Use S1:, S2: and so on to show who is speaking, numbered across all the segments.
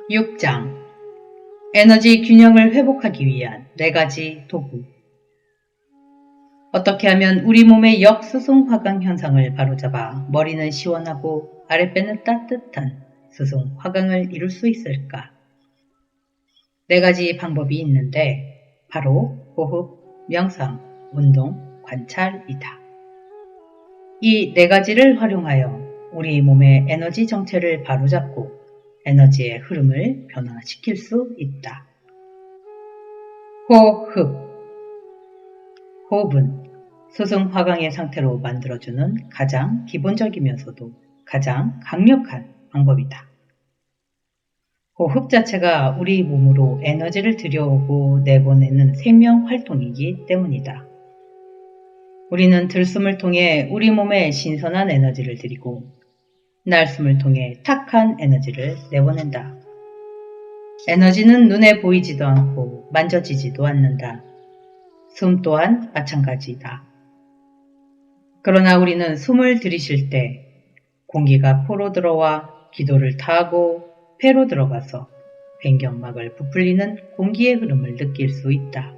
S1: 6장 에너지 균형을 회복하기 위한 4가지 도구. 어떻게 하면 우리 몸의 역수송 화강 현상을 바로잡아 머리는 시원하고 아랫배는 따뜻한 수송 화강을 이룰 수 있을까? 4가지 방법이 있는데 바로 호흡, 명상, 운동, 관찰이다. 이 4가지를 활용하여 우리 몸의 에너지 정체를 바로잡고 에너지의 흐름을 변화시킬 수 있다. 호흡. 호흡은 수승 화강의 상태로 만들어주는 가장 기본적이면서도 가장 강력한 방법이다. 호흡 자체가 우리 몸으로 에너지를 들여오고 내보내는 생명 활동이기 때문이다. 우리는 들숨을 통해 우리 몸에 신선한 에너지를 들이고 날숨을 통해 탁한 에너지를 내보낸다. 에너지는 눈에 보이지도 않고 만져지지도 않는다. 숨 또한 마찬가지다. 그러나 우리는 숨을 들이쉴 때 공기가 포로 들어와 기도를 타고 폐로 들어가서 횡격막을 부풀리는 공기의 흐름을 느낄 수 있다.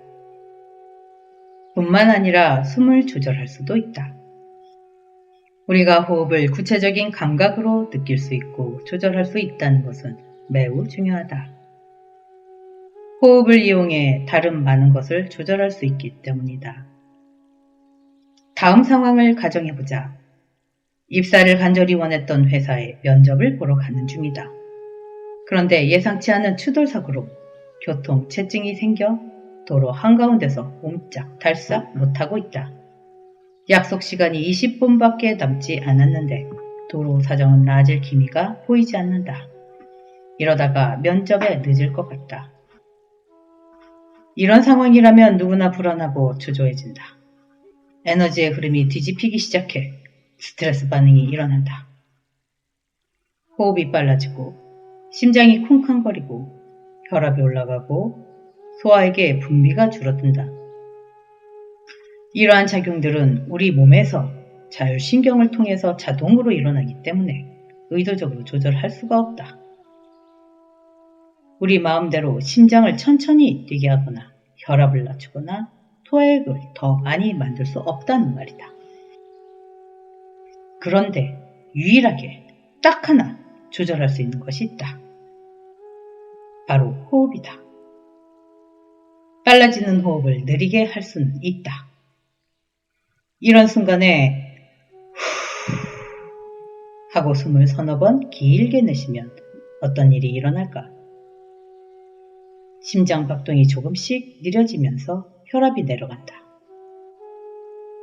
S1: 뿐만 아니라 숨을 조절할 수도 있다. 우리가 호흡을 구체적인 감각으로 느낄 수 있고 조절할 수 있다는 것은 매우 중요하다. 호흡을 이용해 다른 많은 것을 조절할 수 있기 때문이다. 다음 상황을 가정해보자. 입사를 간절히 원했던 회사에 면접을 보러 가는 중이다. 그런데 예상치 않은 추돌사고로 교통체증이 생겨 도로 한가운데서 옴짝달싹 못하고 있다. 약속 시간이 20분밖에 남지 않았는데 도로 사정은 나아질 기미가 보이지 않는다. 이러다가 면접에 늦을 것 같다. 이런 상황이라면 누구나 불안하고 초조해진다. 에너지의 흐름이 뒤집히기 시작해 스트레스 반응이 일어난다. 호흡이 빨라지고 심장이 쿵쾅거리고 혈압이 올라가고 소화액의 분비가 줄어든다. 이러한 작용들은 우리 몸에서 자율신경을 통해서 자동으로 일어나기 때문에 의도적으로 조절할 수가 없다. 우리 마음대로 심장을 천천히 뛰게 하거나 혈압을 낮추거나 소화액을 더 많이 만들 수 없다는 말이다. 그런데 유일하게 딱 하나 조절할 수 있는 것이 있다. 바로 호흡이다. 빨라지는 호흡을 느리게 할 수는 있다. 이런 순간에 하고 숨을 서너 번 길게 내쉬면 어떤 일이 일어날까? 심장 박동이 조금씩 느려지면서 혈압이 내려간다.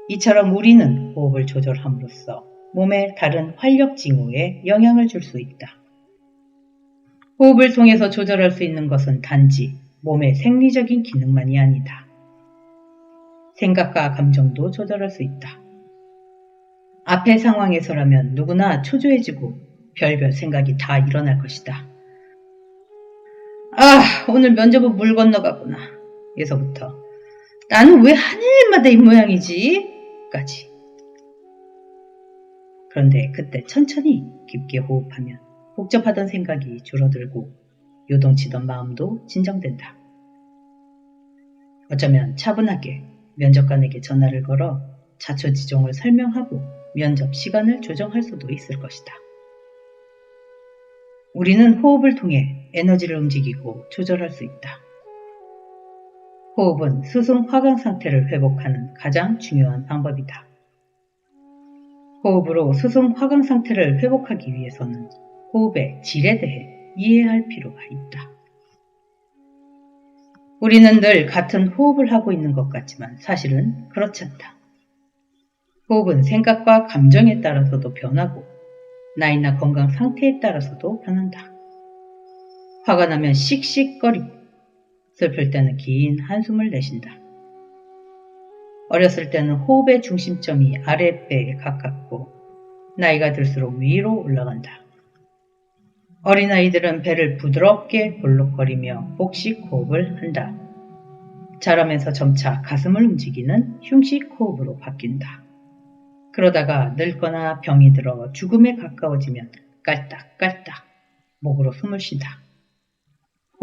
S1: 이처럼 우리는 호흡을 조절함으로써 몸의 다른 활력 징후에 영향을 줄 수 있다. 호흡을 통해서 조절할 수 있는 것은 단지 몸의 생리적인 기능만이 아니다. 생각과 감정도 조절할 수 있다. 앞의 상황에서라면 누구나 초조해지고 별별 생각이 다 일어날 것이다. 오늘 면접은 물 건너가구나. 에서부터 나는 왜 하늘마다 이 모양이지? 까지. 그런데 그때 천천히 깊게 호흡하면 복잡하던 생각이 줄어들고 요동치던 마음도 진정된다. 어쩌면 차분하게 면접관에게 전화를 걸어 자초지종을 설명하고 면접 시간을 조정할 수도 있을 것이다. 우리는 호흡을 통해 에너지를 움직이고 조절할 수 있다. 호흡은 수승 화강 상태를 회복하는 가장 중요한 방법이다. 호흡으로 수승 화강 상태를 회복하기 위해서는 호흡의 질에 대해 이해할 필요가 있다. 우리는 늘 같은 호흡을 하고 있는 것 같지만 사실은 그렇지 않다. 호흡은 생각과 감정에 따라서도 변하고 나이나 건강 상태에 따라서도 변한다. 화가 나면 씩씩거리고 슬플 때는 긴 한숨을 내쉰다. 어렸을 때는 호흡의 중심점이 아랫배에 가깝고 나이가 들수록 위로 올라간다. 어린아이들은 배를 부드럽게 볼록거리며 복식 호흡을 한다. 자라면서 점차 가슴을 움직이는 흉식 호흡으로 바뀐다. 그러다가 늙거나 병이 들어 죽음에 가까워지면 깔딱깔딱 목으로 숨을 쉰다.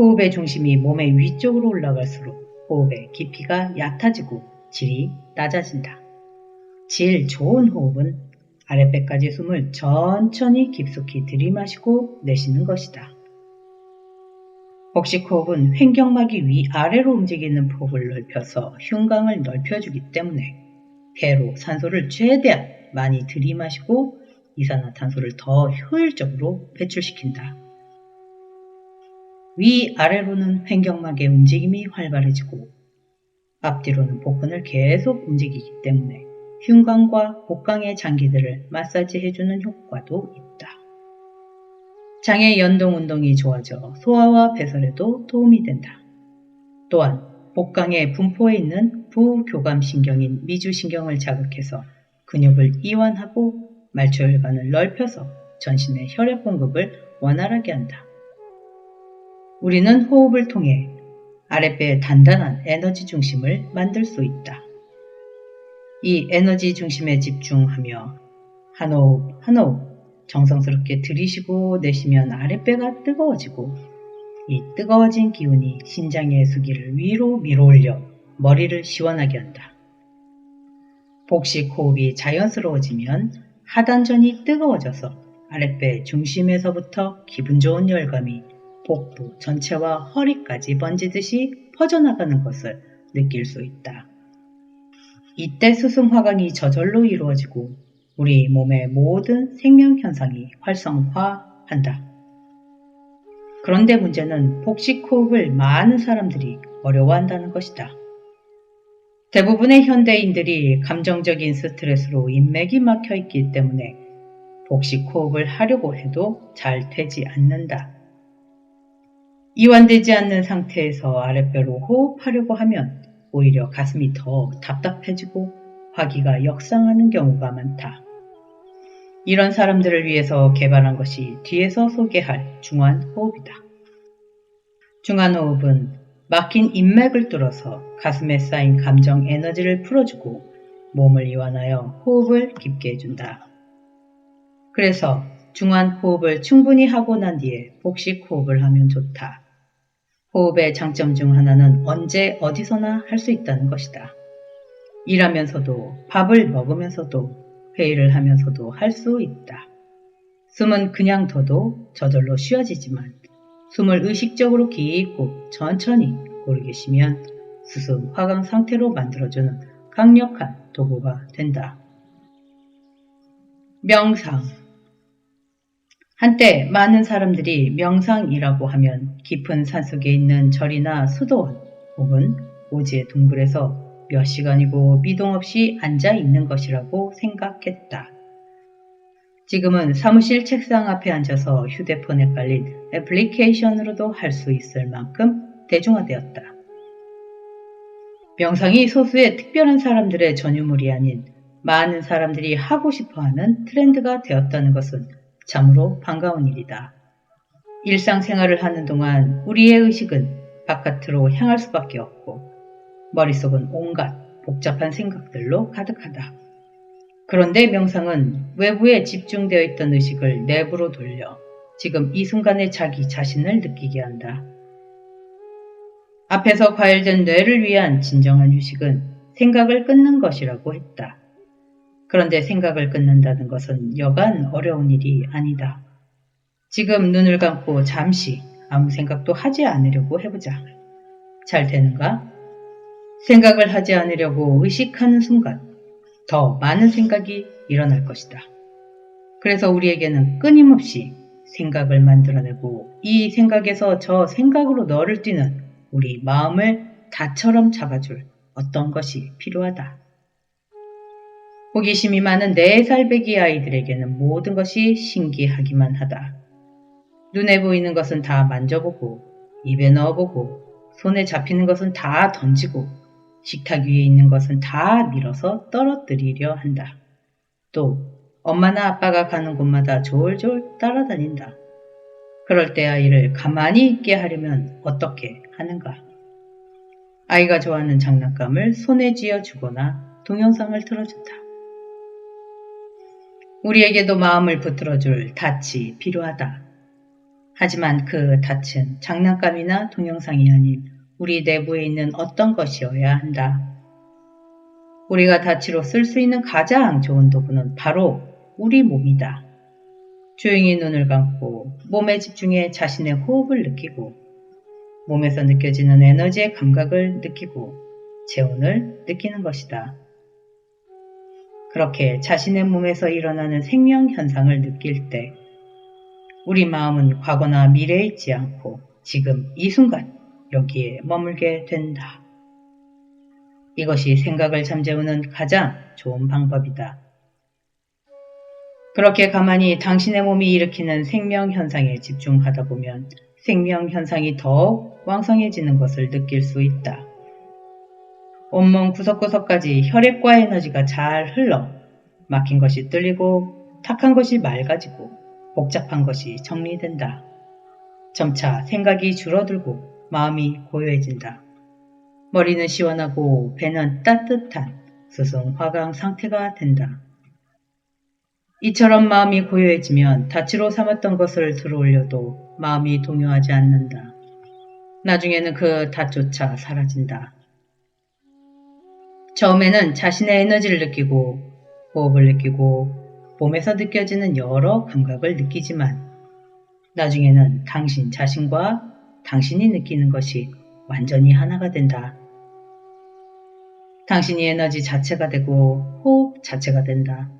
S1: 호흡의 중심이 몸의 위쪽으로 올라갈수록 호흡의 깊이가 얕아지고 질이 낮아진다. 질 좋은 호흡은 아랫배까지 숨을 천천히 깊숙이 들이마시고 내쉬는 것이다. 복식호흡은 횡격막이 위아래로 움직이는 폭을 넓혀서 흉곽을 넓혀주기 때문에 배로 산소를 최대한 많이 들이마시고 이산화탄소를 더 효율적으로 배출시킨다. 위아래로는 횡격막의 움직임이 활발해지고 앞뒤로는 복근을 계속 움직이기 때문에 흉곽과 복강의 장기들을 마사지해주는 효과도 있다. 장의 연동 운동이 좋아져 소화와 배설에도 도움이 된다. 또한 복강의 분포에 있는 부교감신경인 미주신경을 자극해서 근육을 이완하고 말초혈관을 넓혀서 전신의 혈액 공급을 원활하게 한다. 우리는 호흡을 통해 아랫배의 단단한 에너지 중심을 만들 수 있다. 이 에너지 중심에 집중하며 한 호흡 한 호흡 정성스럽게 들이쉬고 내쉬면 아랫배가 뜨거워지고 이 뜨거워진 기운이 신장의 수기를 위로 밀어올려 머리를 시원하게 한다. 복식 호흡이 자연스러워지면 하단전이 뜨거워져서 아랫배 중심에서부터 기분 좋은 열감이 복부 전체와 허리까지 번지듯이 퍼져나가는 것을 느낄 수 있다. 이때 수승화강이 저절로 이루어지고 우리 몸의 모든 생명현상이 활성화한다. 그런데 문제는 복식호흡을 많은 사람들이 어려워한다는 것이다. 대부분의 현대인들이 감정적인 스트레스로 인맥이 막혀있기 때문에 복식호흡을 하려고 해도 잘 되지 않는다. 이완되지 않는 상태에서 아랫배로 호흡하려고 하면 오히려 가슴이 더 답답해지고 화기가 역상하는 경우가 많다. 이런 사람들을 위해서 개발한 것이 뒤에서 소개할 중환호흡이다. 중환호흡은 막힌 인맥을 뚫어서 가슴에 쌓인 감정 에너지를 풀어주고 몸을 이완하여 호흡을 깊게 해준다. 그래서 중환호흡을 충분히 하고 난 뒤에 복식호흡을 하면 좋다. 호흡의 장점 중 하나는 언제 어디서나 할 수 있다는 것이다. 일하면서도 밥을 먹으면서도 회의를 하면서도 할 수 있다. 숨은 그냥 둬도 저절로 쉬어지지만 숨을 의식적으로 깊고 천천히 고르게 쉬면 수승 화강 상태로 만들어주는 강력한 도구가 된다. 명상. 한때 많은 사람들이 명상이라고 하면 깊은 산속에 있는 절이나 수도원 혹은 오지의 동굴에서 몇 시간이고 미동 없이 앉아 있는 것이라고 생각했다. 지금은 사무실 책상 앞에 앉아서 휴대폰에 깔린 애플리케이션으로도 할 수 있을 만큼 대중화되었다. 명상이 소수의 특별한 사람들의 전유물이 아닌 많은 사람들이 하고 싶어하는 트렌드가 되었다는 것은 참으로 반가운 일이다. 일상생활을 하는 동안 우리의 의식은 바깥으로 향할 수밖에 없고 머릿속은 온갖 복잡한 생각들로 가득하다. 그런데 명상은 외부에 집중되어 있던 의식을 내부로 돌려 지금 이 순간에 자기 자신을 느끼게 한다. 앞에서 과열된 뇌를 위한 진정한 휴식은 생각을 끊는 것이라고 했다. 그런데 생각을 끊는다는 것은 여간 어려운 일이 아니다. 지금 눈을 감고 잠시 아무 생각도 하지 않으려고 해보자. 잘 되는가? 생각을 하지 않으려고 의식하는 순간 더 많은 생각이 일어날 것이다. 그래서 우리에게는 끊임없이 생각을 만들어내고 이 생각에서 저 생각으로 너를 뛰는 우리 마음을 다처럼 잡아줄 어떤 것이 필요하다. 호기심이 많은 4살 배기 아이들에게는 모든 것이 신기하기만 하다. 눈에 보이는 것은 다 만져보고 입에 넣어보고 손에 잡히는 것은 다 던지고 식탁 위에 있는 것은 다 밀어서 떨어뜨리려 한다. 또 엄마나 아빠가 가는 곳마다 졸졸 따라다닌다. 그럴 때 아이를 가만히 있게 하려면 어떻게 하는가? 아이가 좋아하는 장난감을 손에 쥐어주거나 동영상을 틀어준다. 우리에게도 마음을 붙들어줄 닻이 필요하다. 하지만 그 닻은 장난감이나 동영상이 아닌 우리 내부에 있는 어떤 것이어야 한다. 우리가 닻으로 쓸 수 있는 가장 좋은 도구는 바로 우리 몸이다. 조용히 눈을 감고 몸에 집중해 자신의 호흡을 느끼고 몸에서 느껴지는 에너지의 감각을 느끼고 체온을 느끼는 것이다. 그렇게 자신의 몸에서 일어나는 생명 현상을 느낄 때 우리 마음은 과거나 미래에 있지 않고 지금 이 순간 여기에 머물게 된다. 이것이 생각을 잠재우는 가장 좋은 방법이다. 그렇게 가만히 당신의 몸이 일으키는 생명 현상에 집중하다 보면 생명 현상이 더욱 왕성해지는 것을 느낄 수 있다. 온몸 구석구석까지 혈액과 에너지가 잘 흘러 막힌 것이 뚫리고 탁한 것이 맑아지고 복잡한 것이 정리된다. 점차 생각이 줄어들고 마음이 고요해진다. 머리는 시원하고 배는 따뜻한 수승 화강 상태가 된다. 이처럼 마음이 고요해지면 닻으로 삼았던 것을 들어올려도 마음이 동요하지 않는다. 나중에는 그 닻조차 사라진다. 처음에는 자신의 에너지를 느끼고 호흡을 느끼고 몸에서 느껴지는 여러 감각을 느끼지만 나중에는 당신 자신과 당신이 느끼는 것이 완전히 하나가 된다. 당신이 에너지 자체가 되고 호흡 자체가 된다.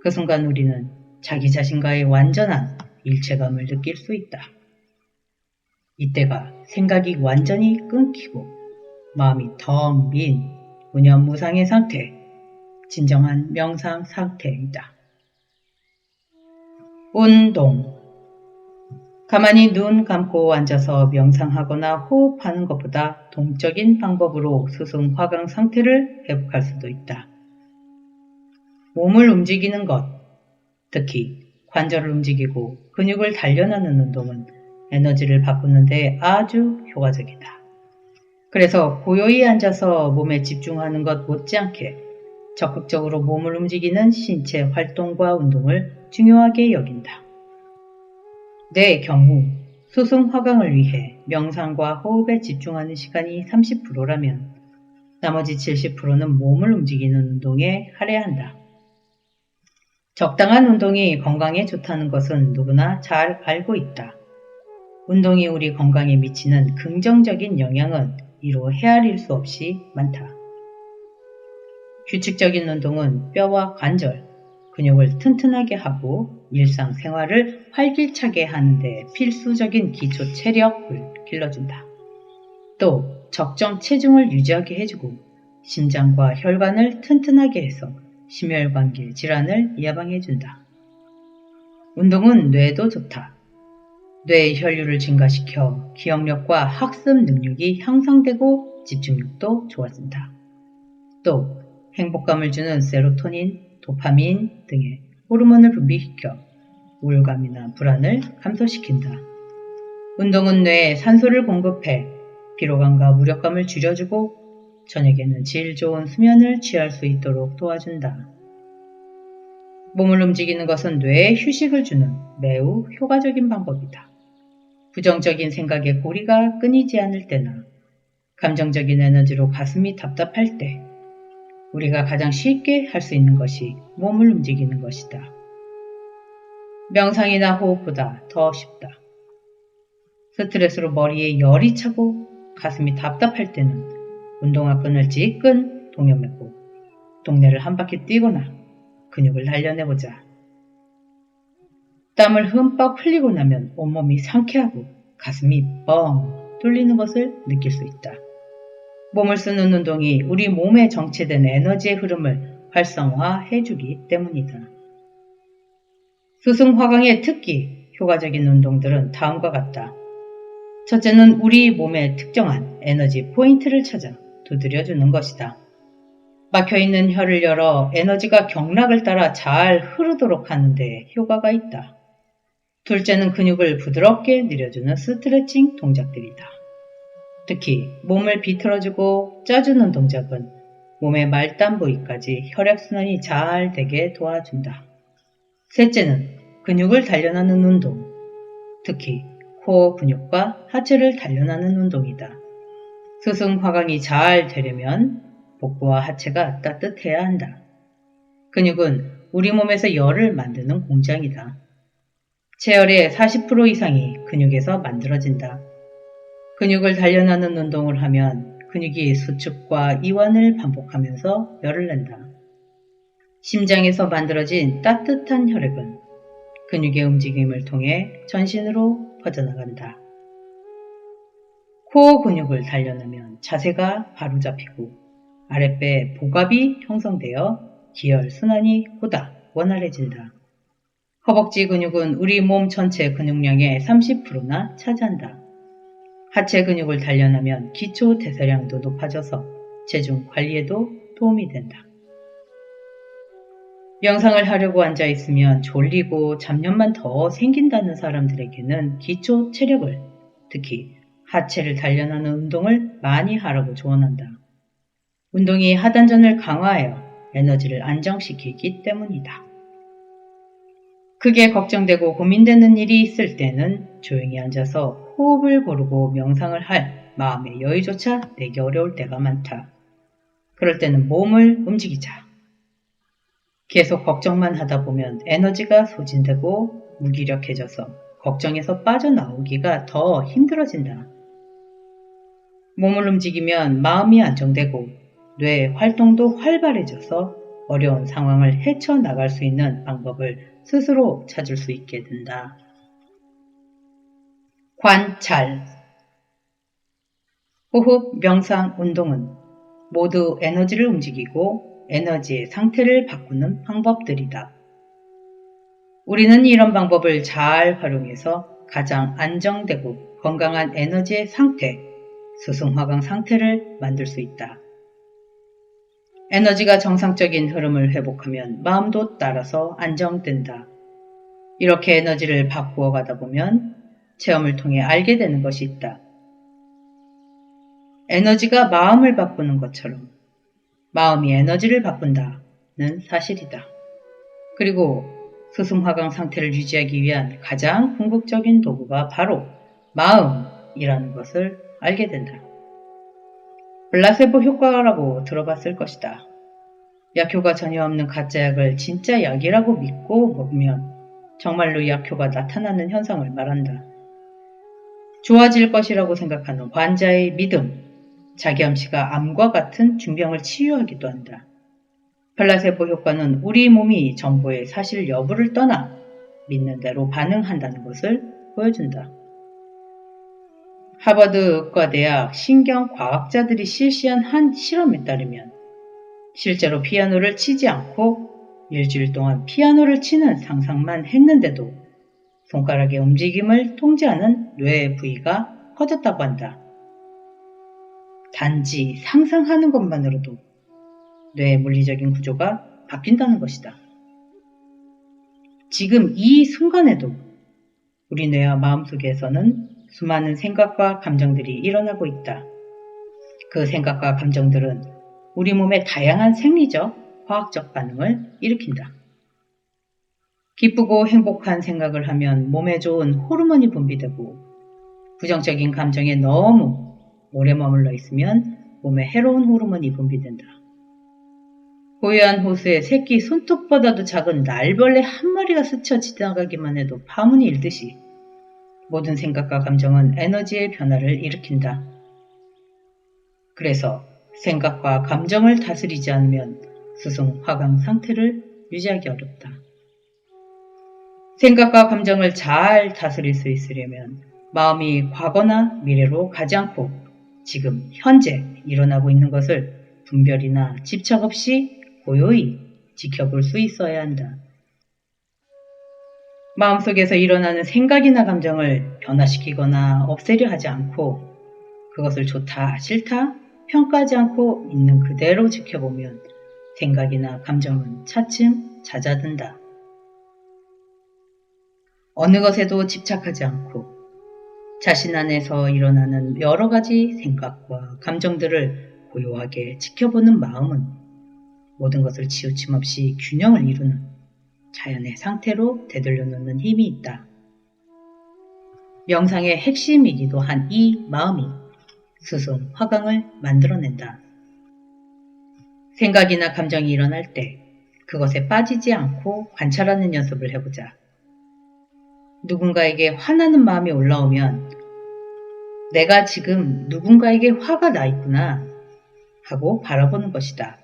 S1: 그 순간 우리는 자기 자신과의 완전한 일체감을 느낄 수 있다. 이때가 생각이 완전히 끊기고 마음이 텅 빈 무념무상의 상태, 진정한 명상 상태이다. 운동. 가만히 눈 감고 앉아서 명상하거나 호흡하는 것보다 동적인 방법으로 수승 화강 상태를 회복할 수도 있다. 몸을 움직이는 것, 특히 관절을 움직이고 근육을 단련하는 운동은 에너지를 바꾸는 데 아주 효과적이다. 그래서 고요히 앉아서 몸에 집중하는 것 못지않게 적극적으로 몸을 움직이는 신체 활동과 운동을 중요하게 여긴다. 내 경우 수승 화강을 위해 명상과 호흡에 집중하는 시간이 30%라면 나머지 70%는 몸을 움직이는 운동에 할애한다. 적당한 운동이 건강에 좋다는 것은 누구나 잘 알고 있다. 운동이 우리 건강에 미치는 긍정적인 영향은 이로 헤아릴 수 없이 많다. 규칙적인 운동은 뼈와 관절, 근육을 튼튼하게 하고 일상생활을 활기차게 하는데 필수적인 기초 체력을 길러준다. 또 적정 체중을 유지하게 해주고 심장과 혈관을 튼튼하게 해서 심혈관계 질환을 예방해준다. 운동은 뇌도 좋다. 뇌의 혈류를 증가시켜 기억력과 학습 능력이 향상되고 집중력도 좋아진다. 또 행복감을 주는 세로토닌, 도파민 등의 호르몬을 분비시켜 우울감이나 불안을 감소시킨다. 운동은 뇌에 산소를 공급해 피로감과 무력감을 줄여주고 저녁에는 질 좋은 수면을 취할 수 있도록 도와준다. 몸을 움직이는 것은 뇌에 휴식을 주는 매우 효과적인 방법이다. 부정적인 생각에 고리가 끊이지 않을 때나 감정적인 에너지로 가슴이 답답할 때 우리가 가장 쉽게 할 수 있는 것이 몸을 움직이는 것이다. 명상이나 호흡보다 더 쉽다. 스트레스로 머리에 열이 차고 가슴이 답답할 때는 운동화 끈을 지끈 동여매고 동네를 한 바퀴 뛰거나 근육을 단련해보자. 땀을 흠뻑 흘리고 나면 온몸이 상쾌하고 가슴이 뻥 뚫리는 것을 느낄 수 있다. 몸을 쓰는 운동이 우리 몸에 정체된 에너지의 흐름을 활성화해주기 때문이다. 수승화강의 특히 효과적인 운동들은 다음과 같다. 첫째는 우리 몸의 특정한 에너지 포인트를 찾아 두드려주는 것이다. 막혀있는 혈을 열어 에너지가 경락을 따라 잘 흐르도록 하는 데 효과가 있다. 둘째는 근육을 부드럽게 늘려주는 스트레칭 동작들이다. 특히 몸을 비틀어주고 짜주는 동작은 몸의 말단 부위까지 혈액순환이 잘 되게 도와준다. 셋째는 근육을 단련하는 운동, 특히 코어 근육과 하체를 단련하는 운동이다. 스승화강이 잘 되려면 복부와 하체가 따뜻해야 한다. 근육은 우리 몸에서 열을 만드는 공장이다. 체열의 40% 이상이 근육에서 만들어진다. 근육을 단련하는 운동을 하면 근육이 수축과 이완을 반복하면서 열을 낸다. 심장에서 만들어진 따뜻한 혈액은 근육의 움직임을 통해 전신으로 퍼져나간다. 코어 근육을 단련하면 자세가 바로 잡히고 아랫배 복압이 형성되어 기혈순환이 보다 원활해진다. 허벅지 근육은 우리 몸 전체 근육량의 30%나 차지한다. 하체 근육을 단련하면 기초 대사량도 높아져서 체중 관리에도 도움이 된다. 명상을 하려고 앉아있으면 졸리고 잡념만 더 생긴다는 사람들에게는 기초 체력을, 특히 하체를 단련하는 운동을 많이 하라고 조언한다. 운동이 하단전을 강화하여 에너지를 안정시키기 때문이다. 크게 걱정되고 고민되는 일이 있을 때는 조용히 앉아서 호흡을 고르고 명상을 할 마음의 여유조차 내기 어려울 때가 많다. 그럴 때는 몸을 움직이자. 계속 걱정만 하다 보면 에너지가 소진되고 무기력해져서 걱정에서 빠져나오기가 더 힘들어진다. 몸을 움직이면 마음이 안정되고 뇌 활동도 활발해져서 어려운 상황을 헤쳐나갈 수 있는 방법을 스스로 찾을 수 있게 된다. 관찰. 호흡, 명상, 운동은 모두 에너지를 움직이고 에너지의 상태를 바꾸는 방법들이다. 우리는 이런 방법을 잘 활용해서 가장 안정되고 건강한 에너지의 상태, 스승화강 상태를 만들 수 있다. 에너지가 정상적인 흐름을 회복하면 마음도 따라서 안정된다. 이렇게 에너지를 바꾸어 가다 보면 체험을 통해 알게 되는 것이 있다. 에너지가 마음을 바꾸는 것처럼 마음이 에너지를 바꾼다는 사실이다. 그리고 스승화강 상태를 유지하기 위한 가장 궁극적인 도구가 바로 마음이라는 것을 알게 된다. 플라세보 효과라고 들어봤을 것이다. 약효가 전혀 없는 가짜 약을 진짜 약이라고 믿고 먹으면 정말로 약효가 나타나는 현상을 말한다. 좋아질 것이라고 생각하는 환자의 믿음, 자기 암시가 암과 같은 중병을 치유하기도 한다. 플라세보 효과는 우리 몸이 정보의 사실 여부를 떠나 믿는 대로 반응한다는 것을 보여준다. 하버드 의과대학 신경과학자들이 실시한 한 실험에 따르면 실제로 피아노를 치지 않고 일주일 동안 피아노를 치는 상상만 했는데도 손가락의 움직임을 통제하는 뇌의 부위가 커졌다고 한다. 단지 상상하는 것만으로도 뇌의 물리적인 구조가 바뀐다는 것이다. 지금 이 순간에도 우리 뇌와 마음속에서는 수많은 생각과 감정들이 일어나고 있다. 그 생각과 감정들은 우리 몸의 다양한 생리적, 화학적 반응을 일으킨다. 기쁘고 행복한 생각을 하면 몸에 좋은 호르몬이 분비되고 부정적인 감정에 너무 오래 머물러 있으면 몸에 해로운 호르몬이 분비된다. 고요한 호수에 새끼 손톱보다도 작은 날벌레 한 마리가 스쳐 지나가기만 해도 파문이 일듯이 모든 생각과 감정은 에너지의 변화를 일으킨다. 그래서 생각과 감정을 다스리지 않으면 스승화강 상태를 유지하기 어렵다. 생각과 감정을 잘 다스릴 수 있으려면 마음이 과거나 미래로 가지 않고 지금 현재 일어나고 있는 것을 분별이나 집착 없이 고요히 지켜볼 수 있어야 한다. 마음속에서 일어나는 생각이나 감정을 변화시키거나 없애려 하지 않고 그것을 좋다, 싫다, 평가하지 않고 있는 그대로 지켜보면 생각이나 감정은 차츰 잦아든다. 어느 것에도 집착하지 않고 자신 안에서 일어나는 여러 가지 생각과 감정들을 고요하게 지켜보는 마음은 모든 것을 치우침 없이 균형을 이루는 자연의 상태로 되돌려 놓는 힘이 있다. 명상의 핵심이기도 한 이 마음이 수송 화강을 만들어낸다. 생각이나 감정이 일어날 때 그것에 빠지지 않고 관찰하는 연습을 해보자. 누군가에게 화나는 마음이 올라오면 내가 지금 누군가에게 화가 나 있구나 하고 바라보는 것이다.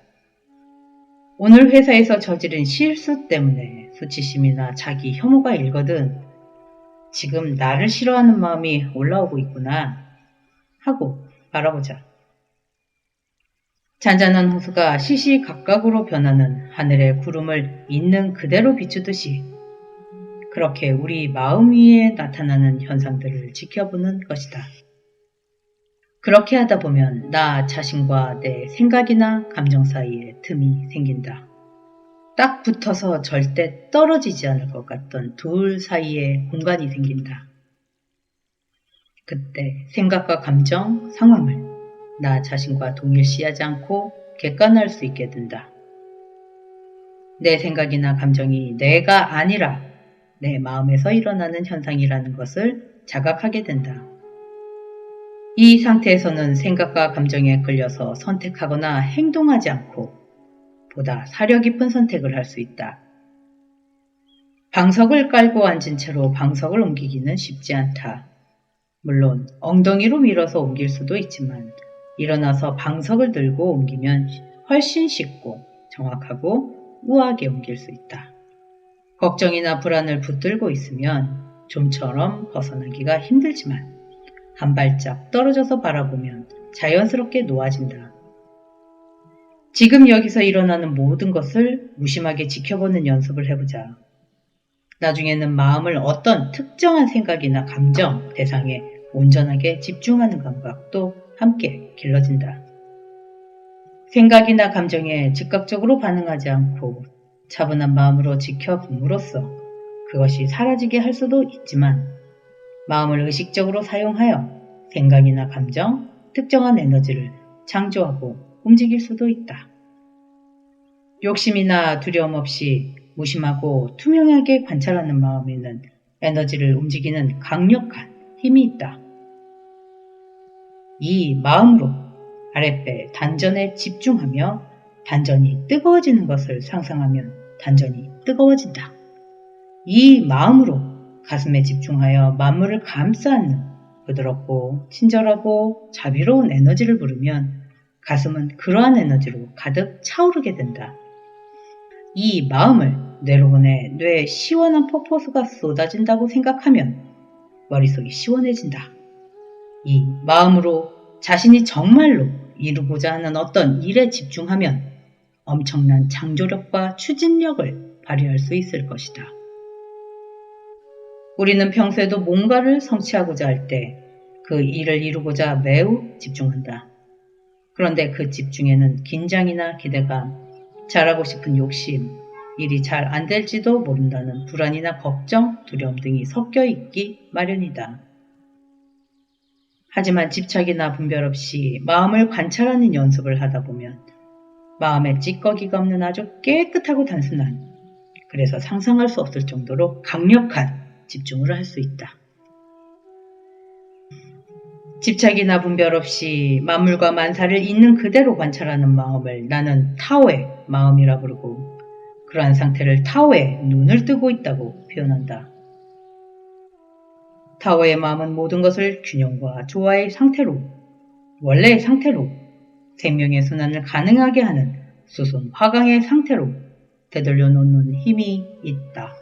S1: 오늘 회사에서 저지른 실수 때문에 수치심이나 자기 혐오가 일거든 지금 나를 싫어하는 마음이 올라오고 있구나 하고 바라보자. 잔잔한 호수가 시시각각으로 변하는 하늘의 구름을 있는 그대로 비추듯이 그렇게 우리 마음 위에 나타나는 현상들을 지켜보는 것이다. 그렇게 하다 보면 나 자신과 내 생각이나 감정 사이에 틈이 생긴다. 딱 붙어서 절대 떨어지지 않을 것 같던 둘 사이에 공간이 생긴다. 그때 생각과 감정, 상황을 나 자신과 동일시하지 않고 객관할 수 있게 된다. 내 생각이나 감정이 내가 아니라 내 마음에서 일어나는 현상이라는 것을 자각하게 된다. 이 상태에서는 생각과 감정에 끌려서 선택하거나 행동하지 않고 보다 사려 깊은 선택을 할 수 있다. 방석을 깔고 앉은 채로 방석을 옮기기는 쉽지 않다. 물론 엉덩이로 밀어서 옮길 수도 있지만 일어나서 방석을 들고 옮기면 훨씬 쉽고 정확하고 우아하게 옮길 수 있다. 걱정이나 불안을 붙들고 있으면 좀처럼 벗어나기가 힘들지만 한 발짝 떨어져서 바라보면 자연스럽게 놓아진다. 지금 여기서 일어나는 모든 것을 무심하게 지켜보는 연습을 해보자. 나중에는 마음을 어떤 특정한 생각이나 감정, 대상에 온전하게 집중하는 감각도 함께 길러진다. 생각이나 감정에 즉각적으로 반응하지 않고 차분한 마음으로 지켜봄으로써 그것이 사라지게 할 수도 있지만 마음을 의식적으로 사용하여 생각이나 감정, 특정한 에너지를 창조하고 움직일 수도 있다. 욕심이나 두려움 없이 무심하고 투명하게 관찰하는 마음에는 에너지를 움직이는 강력한 힘이 있다. 이 마음으로 아랫배 단전에 집중하며 단전이 뜨거워지는 것을 상상하면 단전이 뜨거워진다. 이 마음으로 가슴에 집중하여 만물을 감싸는 부드럽고 친절하고 자비로운 에너지를 부르면 가슴은 그러한 에너지로 가득 차오르게 된다. 이 마음을 뇌로 보내 뇌에 시원한 폭포수가 쏟아진다고 생각하면 머릿속이 시원해진다. 이 마음으로 자신이 정말로 이루고자 하는 어떤 일에 집중하면 엄청난 창조력과 추진력을 발휘할 수 있을 것이다. 우리는 평소에도 뭔가를 성취하고자 할 때 그 일을 이루고자 매우 집중한다. 그런데 그 집중에는 긴장이나 기대감, 잘하고 싶은 욕심, 일이 잘 안 될지도 모른다는 불안이나 걱정, 두려움 등이 섞여 있기 마련이다. 하지만 집착이나 분별 없이 마음을 관찰하는 연습을 하다 보면 마음에 찌꺼기가 없는 아주 깨끗하고 단순한, 그래서 상상할 수 없을 정도로 강력한 집중을 할 수 있다. 집착이나 분별 없이 만물과 만사를 있는 그대로 관찰하는 마음을 나는 타오의 마음이라 부르고 그러한 상태를 타오의 눈을 뜨고 있다고 표현한다. 타오의 마음은 모든 것을 균형과 조화의 상태로, 원래의 상태로, 생명의 순환을 가능하게 하는 수순 화강의 상태로 되돌려 놓는 힘이 있다.